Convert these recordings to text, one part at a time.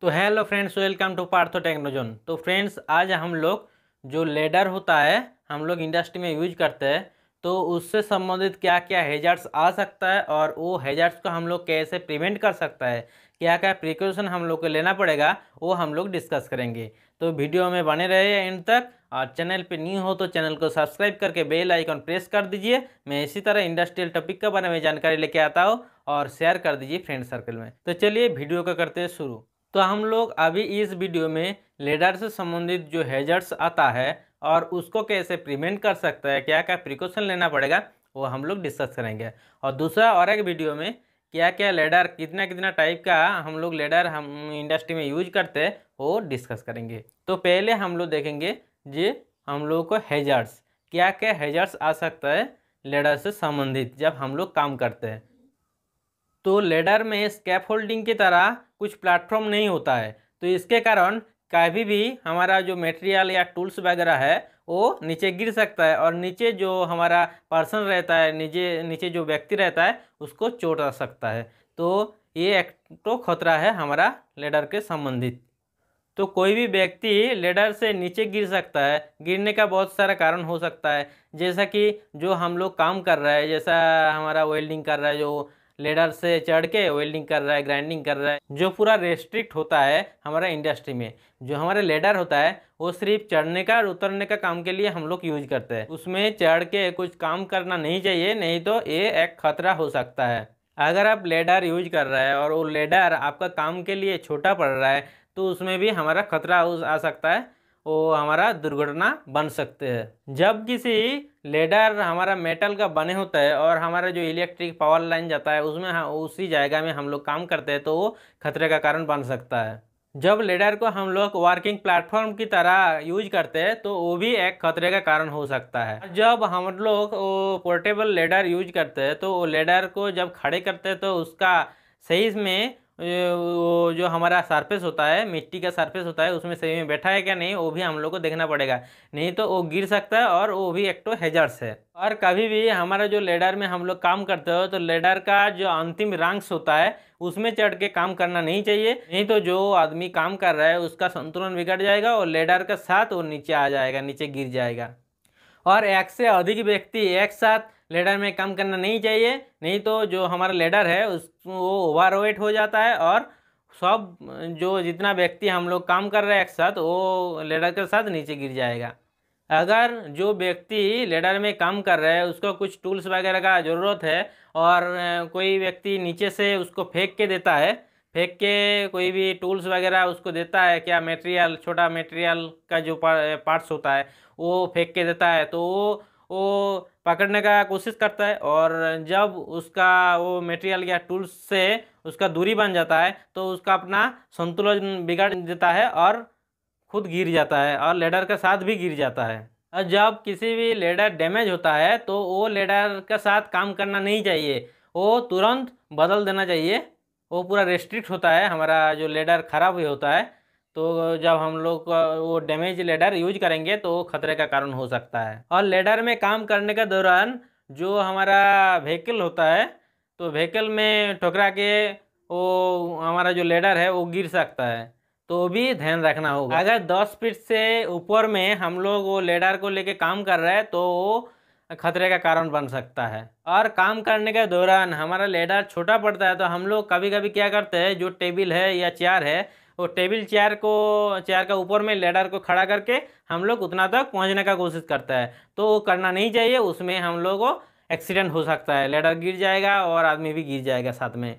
तो hello friends, welcome to Partho Technozone. तो friends, आज हम लोग जो लेडर होता है हम लोग इंडस्ट्री में यूज करते हैं, तो उससे संबंधित क्या क्या हैजर्ड्स आ सकता है और वो हैजर्ड्स को हम लोग कैसे प्रिवेंट कर सकता है, क्या क्या प्रिकॉशन हम लोग को लेना पड़ेगा, वो हम लोग डिस्कस करेंगे। तो वीडियो में बने रहे एंड तक, और चैनल पे न्यू हो तो चैनल को सब्सक्राइब करके बेल आइकन प्रेस कर दीजिए। मैं इसी तरह इंडस्ट्रियल टॉपिक के बारे में जानकारी लेके आता हूँ और शेयर कर दीजिए फ्रेंड सर्कल में। तो चलिए वीडियो को करते हैं शुरू। तो हम लोग अभी इस वीडियो में लेडर से संबंधित जो हैजर्ड्स आता है और उसको कैसे प्रिवेंट कर सकता है, क्या क्या प्रिकॉशन लेना पड़ेगा, वो हम लोग डिस्कस करेंगे। और दूसरा और एक वीडियो में क्या क्या लेडर, कितना कितना टाइप का हम लोग लेडर हम इंडस्ट्री में यूज करते हैं, वो डिस्कस करेंगे। तो पहले हम लोग देखेंगे जी हम लोग को हैजर्ड्स, क्या क्या हैजर्ड्स आ सकता है लेडर से संबंधित जब हम लोग काम करते हैं। तो लेडर में स्कैफोल्डिंग की तरह कुछ प्लेटफॉर्म नहीं होता है, तो इसके कारण कभी भी हमारा जो मटेरियल या टूल्स वगैरह है वो नीचे गिर सकता है, और नीचे जो हमारा पर्सन रहता है, नीचे नीचे जो व्यक्ति रहता है उसको चोट आ सकता है। तो ये एक तो खतरा है हमारा लेडर के संबंधित। तो कोई भी व्यक्ति लेडर से नीचे गिर सकता है। गिरने का बहुत सारा कारण हो सकता है, जैसा कि जो हम लोग काम कर रहा है, जैसा हमारा वेल्डिंग कर रहा है, जो लेडर से चढ़ के वेल्डिंग कर रहा है, ग्राइंडिंग कर रहा है, जो पूरा रेस्ट्रिक्ट होता है हमारा इंडस्ट्री में। जो हमारा लेडर होता है वो सिर्फ चढ़ने का और उतरने का काम के लिए हम लोग यूज करते हैं, उसमें चढ़ के कुछ काम करना नहीं चाहिए, नहीं तो ये एक खतरा हो सकता है। अगर आप लेडर यूज कर रहे हैं और वो लेडर आपका काम के लिए छोटा पड़ रहा है, तो उसमें भी हमारा खतरा आ सकता है, वो हमारा दुर्घटना बन सकते हैं। जब किसी लेडर हमारा मेटल का बने होता है और हमारा जो इलेक्ट्रिक पावर लाइन जाता है उसमें उसी जगह में हम लोग काम करते हैं, तो वो खतरे का कारण बन सकता है। जब लेडर को हम लोग वर्किंग प्लेटफॉर्म की तरह यूज करते हैं तो वो भी एक खतरे का कारण हो सकता है। जब हम लोग वो पोर्टेबल लेडर यूज करते हैं तो वो लेडर को जब खड़े करते हैं तो उसका सही में वो जो हमारा सरफेस होता है, मिट्टी का सरफेस होता है, उसमें सही में बैठा है क्या नहीं, वो भी हम लोग को देखना पड़ेगा, नहीं तो वो गिर सकता है और वो भी एक तो हैजर्ड्स है। और कभी भी हमारा जो लेडर में हम लोग काम करते हो तो लेडर का जो अंतिम रैंक्स होता है उसमें चढ़ के काम करना नहीं चाहिए, नहीं तो जो आदमी काम कर रहा है उसका संतुलन बिगड़ जाएगा और लेडर के साथ वो नीचे आ जाएगा, नीचे गिर जाएगा। और एक से अधिक व्यक्ति एक साथ लेडर में काम करना नहीं चाहिए, नहीं तो जो हमारा लेडर है उस वो ओवरवेट हो जाता है और सब जो जितना व्यक्ति हम लोग काम कर रहे हैं एक साथ, वो लेडर के साथ नीचे गिर जाएगा। अगर जो व्यक्ति लेडर में काम कर रहा है उसको कुछ टूल्स वगैरह का ज़रूरत है और कोई व्यक्ति नीचे से उसको फेंक के देता है, फेंक के कोई भी टूल्स वगैरह उसको देता है, क्या मटेरियल, छोटा मटेरियल का जो पार्ट्स होता है वो फेंक के देता है, तो वो पकड़ने का कोशिश करता है, और जब उसका वो मटेरियल या टूल्स से उसका दूरी बन जाता है तो उसका अपना संतुलन बिगाड़ देता है और खुद गिर जाता है और लेडर के साथ भी गिर जाता है। और जब किसी भी लेडर डैमेज होता है तो वो लेडर के साथ काम करना नहीं चाहिए, वो तुरंत बदल देना चाहिए। वो पूरा रेस्ट्रिक्ट होता है हमारा जो लेडर ख़राब हुआ होता है, तो जब हम लोग वो डैमेज लेडर यूज करेंगे तो वो खतरे का कारण हो सकता है। और लेडर में काम करने के दौरान जो हमारा व्हीकल होता है, तो व्हीकल में ठुकरा के वो हमारा जो लेडर है वो गिर सकता है, तो भी ध्यान रखना होगा। अगर 10 फीट से ऊपर में हम लोग वो लेडर को लेके काम कर रहे हैं तो वो खतरे का कारण बन सकता है। और काम करने के दौरान हमारा लेडर छोटा पड़ता है तो हम लोग कभी कभी क्या करते हैं, जो टेबल है या चेयर है, वो टेबल चेयर का ऊपर में लेडर को खड़ा करके हम लोग उतना तक पहुंचने का कोशिश करता है, तो वो करना नहीं चाहिए। उसमें हम लोग को एक्सीडेंट हो सकता है, लेडर गिर जाएगा और आदमी भी गिर जाएगा साथ में।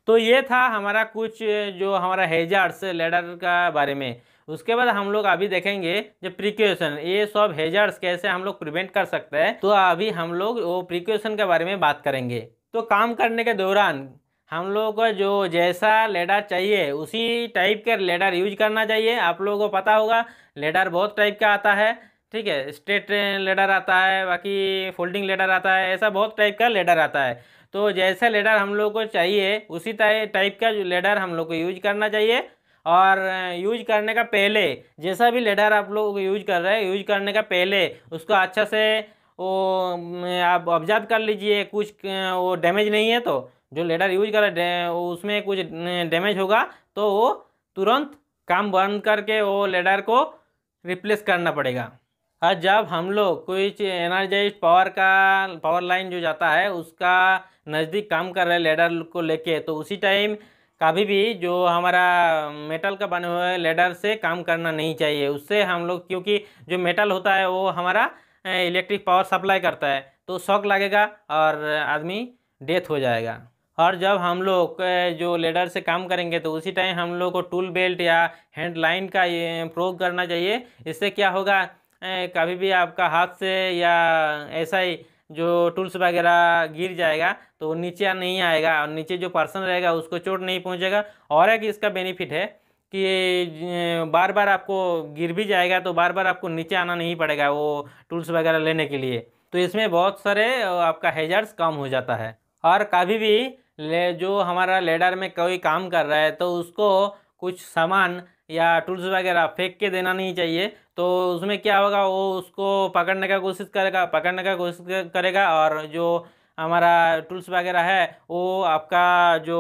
तो ये था हमारा कुछ जो हमारा हैजर्ड्स लेडर का बारे में। उसके बाद हम लोग अभी देखेंगे जो प्रिकॉशन, ये सब हैजर्ड्स कैसे हम लोग प्रिवेंट कर सकते हैं, तो अभी हम लोग वो प्रिकॉशन के बारे में बात करेंगे। तो काम करने के दौरान हम लोग को जो जैसा लेडर चाहिए उसी टाइप के लेडर यूज करना चाहिए। आप लोगों को पता होगा लेडर बहुत टाइप का आता है, ठीक है, स्ट्रेट लेडर आता है, बाकी फोल्डिंग लेडर आता है, ऐसा बहुत टाइप का लेडर आता है। तो जैसा लेडर हम लोग को चाहिए उसी टाइप का जो लेडर हम लोग को यूज करना चाहिए। और यूज करने का पहले, जैसा भी लेडर आप लोग यूज कर रहे हैं, यूज करने का पहले उसको अच्छा से वो आप ऑब्जर्व कर लीजिए, कुछ वो डैमेज नहीं है। तो जो लेडर यूज कर रहे हैं उसमें कुछ डैमेज होगा तो वो तुरंत काम बंद करके वो लेडर को रिप्लेस करना पड़ेगा। और जब हम लोग कोई एनर्जाइज पावर लाइन जो जाता है उसका नज़दीक काम कर रहे लेडर को लेके, तो उसी टाइम कभी भी जो हमारा मेटल का बने हुए लेडर से काम करना नहीं चाहिए। उससे हम लोग, क्योंकि जो मेटल होता है वो हमारा इलेक्ट्रिक पावर सप्लाई करता है, तो शॉक लगेगा और आदमी डेथ हो जाएगा। और जब हम लोग जो लेडर से काम करेंगे तो उसी टाइम हम लोग को टूल बेल्ट या हैंड लाइन का ये प्रयोग करना चाहिए। इससे क्या होगा, कभी भी आपका हाथ से या ऐसा ही जो टूल्स वगैरह गिर जाएगा तो नीचे नहीं आएगा और नीचे जो पर्सन रहेगा उसको चोट नहीं पहुंचेगा। और एक इसका बेनिफिट है कि बार बार आपको गिर भी जाएगा तो बार बार आपको नीचे आना नहीं पड़ेगा वो टूल्स वगैरह लेने के लिए। तो इसमें बहुत सारे आपका हैजर्ड्स कम हो जाता है। और कभी भी जो हमारा लेडर में कोई काम कर रहा है तो उसको कुछ सामान या टूल्स वगैरह फेंक के देना नहीं चाहिए। तो उसमें क्या होगा, वो उसको पकड़ने का कोशिश करेगा और जो हमारा टूल्स वगैरह है वो आपका जो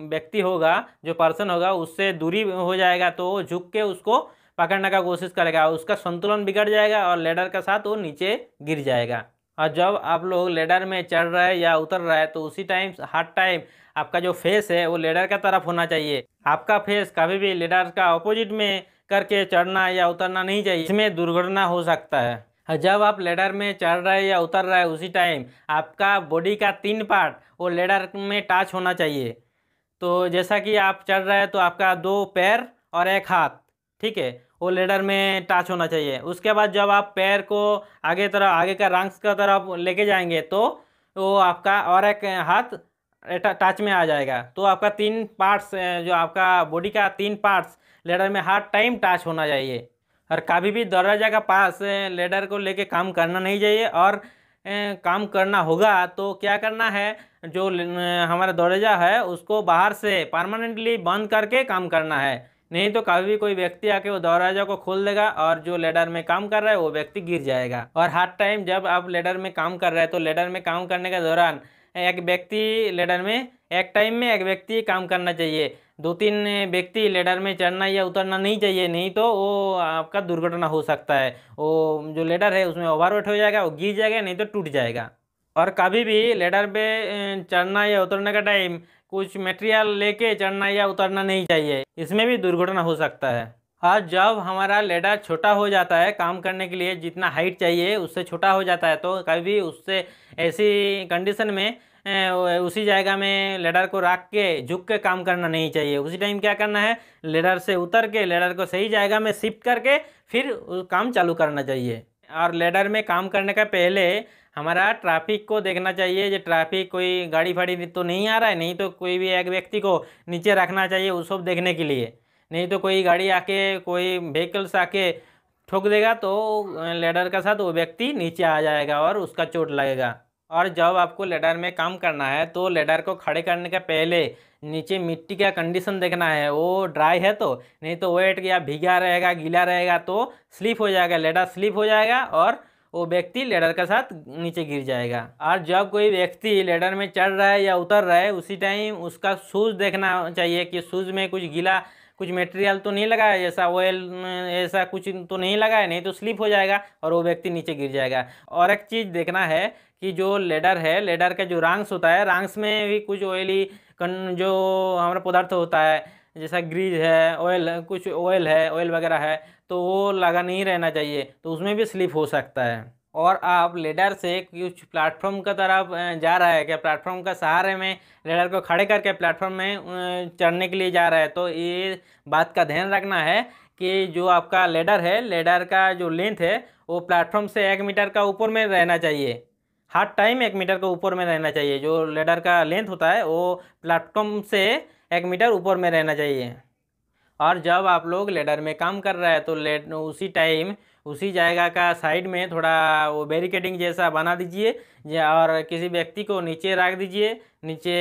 व्यक्ति होगा, जो पर्सन होगा, उससे दूरी हो जाएगा तो वो झुक के उसको पकड़ने का कोशिश करेगा, उसका संतुलन बिगड़ जाएगा और लेडर के साथ वो नीचे गिर जाएगा। और जब आप लोग लेडर में चढ़ रहे हैं या उतर रहे हैं तो उसी टाइम हर टाइम आपका जो फेस है वो लेडर का तरफ होना चाहिए। आपका फेस कभी भी लेडर का ऑपोजिट में करके चढ़ना या उतरना नहीं चाहिए, इसमें दुर्घटना हो सकता है। और जब आप लेडर में चढ़ रहे हैं या उतर रहे हैं उसी टाइम आपका बॉडी का 3 पार्ट वो लेडर में टच होना चाहिए। तो जैसा कि आप चढ़ रहे हैं तो आपका 2 पैर और 1 हाथ, ठीक है, वो लेडर में टच होना चाहिए। उसके बाद जब आप पैर को आगे का रंग्स का तरफ लेके जाएंगे तो वो आपका और 1 हाथ टच में आ जाएगा। तो आपका 3 पार्ट्स, जो आपका बॉडी का 3 पार्ट्स लेडर में हर टाइम टच होना चाहिए। और कभी भी दरवाजा का पास लेडर को लेके काम करना नहीं चाहिए। और काम करना होगा तो क्या करना है, जो हमारा दरवाजा है उसको बाहर से परमानेंटली बंद करके काम करना है। नहीं तो कभी भी कोई व्यक्ति आके वो दरवाजा को खोल देगा और जो लेडर में काम कर रहा है वो व्यक्ति गिर जाएगा। और हर टाइम जब आप लेडर में काम कर रहे हैं तो लेडर में काम करने के दौरान एक व्यक्ति लेडर में एक टाइम में एक व्यक्ति काम करना चाहिए। 2-3 व्यक्ति लेडर में चढ़ना या उतरना नहीं चाहिए, नहीं तो वो आपका दुर्घटना हो सकता है। वो जो लेडर है उसमें ओवरवेट हो जाएगा, वो गिर जाएगा, नहीं तो टूट जाएगा। और कभी भी लेडर पे चढ़ना या उतरने का टाइम कुछ मटेरियल लेके चढ़ना या उतरना नहीं चाहिए, इसमें भी दुर्घटना हो सकता है। और जब हमारा लेडर छोटा हो जाता है, काम करने के लिए जितना हाइट चाहिए उससे छोटा हो जाता है, तो कभी उससे ऐसी कंडीशन में उसी जगह में लेडर को रख के झुक के काम करना नहीं चाहिए। उसी टाइम क्या करना है, लेडर से उतर के लेडर को सही जगह में शिफ्ट करके फिर काम चालू करना चाहिए। और लेडर में काम करने का पहले हमारा ट्रैफिक को देखना चाहिए, जो ट्रैफिक कोई गाड़ी फाड़ी तो नहीं आ रहा है, नहीं तो कोई भी एक व्यक्ति को नीचे रखना चाहिए उस सब देखने के लिए। नहीं तो कोई गाड़ी आके, कोई व्हीकल्स आके ठोक देगा तो लेडर के साथ वो व्यक्ति नीचे आ जाएगा और उसका चोट लगेगा। और जब आपको लेडर में काम करना है तो लेडर को खड़े करने के पहले नीचे मिट्टी का कंडीशन देखना है, वो ड्राई है तो, नहीं तो वेट या भीगा रहेगा, गीला रहेगा तो स्लिप हो जाएगा, लेडर स्लिप हो जाएगा और वो व्यक्ति लेडर के साथ नीचे गिर जाएगा। और जब कोई व्यक्ति लेडर में चढ़ रहा है या उतर रहा है उसी टाइम उसका शूज़ देखना चाहिए कि शूज़ में कुछ गीला, कुछ मटेरियल तो नहीं लगा है, जैसा ऑयल ऐसा कुछ तो नहीं लगा है, नहीं तो स्लिप हो जाएगा और वो व्यक्ति नीचे गिर जाएगा। और एक चीज़ देखना है कि जो लेडर है, लेडर का जो रंग्स होता है, रंग्स में भी कुछ ऑयली जो हमारा पदार्थ होता है, जैसा ग्रीज है, ऑयल, कुछ ऑयल है, ऑयल वगैरह है, तो वो लगा नहीं रहना चाहिए, तो उसमें भी स्लिप हो सकता है। और आप लेडर से कुछ प्लेटफॉर्म का तरफ जा रहा है, क्या प्लेटफॉर्म का सहारे में लेडर को खड़े करके प्लेटफॉर्म में चढ़ने के लिए जा रहा है, तो ये बात का ध्यान रखना है कि जो आपका लेडर है, लेडर का जो लेंथ है वो प्लेटफॉर्म से 1 मीटर का ऊपर में रहना चाहिए। हर टाइम 1 मीटर का ऊपर में रहना चाहिए। जो लेडर का लेंथ होता है वो प्लेटफॉर्म से 1 मीटर ऊपर में रहना चाहिए। और जब आप लोग लेडर में काम कर रहे हैं तो उसी टाइम उसी जगह का साइड में थोड़ा वो बैरिकेडिंग जैसा बना दीजिए और किसी व्यक्ति को नीचे रख दीजिए, नीचे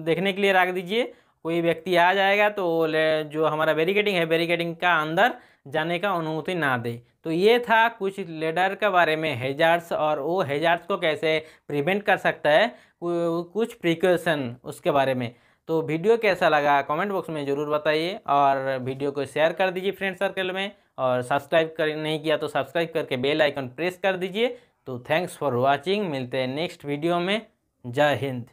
देखने के लिए रख दीजिए। कोई व्यक्ति आ जाएगा तो जो हमारा बैरिकेडिंग है, बैरिकेडिंग का अंदर जाने का अनुमति ना दे। तो ये था कुछ लेडर के बारे में हैजार्ड्स, और वो हैजार्ड्स को कैसे प्रिवेंट कर सकता है, कुछ प्रिकॉशन उसके बारे में। तो वीडियो कैसा लगा कमेंट बॉक्स में ज़रूर बताइए और वीडियो को शेयर कर दीजिए फ्रेंड सर्कल में, और सब्सक्राइब कर नहीं किया तो सब्सक्राइब करके बेल आइकन प्रेस कर दीजिए। तो थैंक्स फॉर वॉचिंग, मिलते हैं नेक्स्ट वीडियो में। जय हिंद।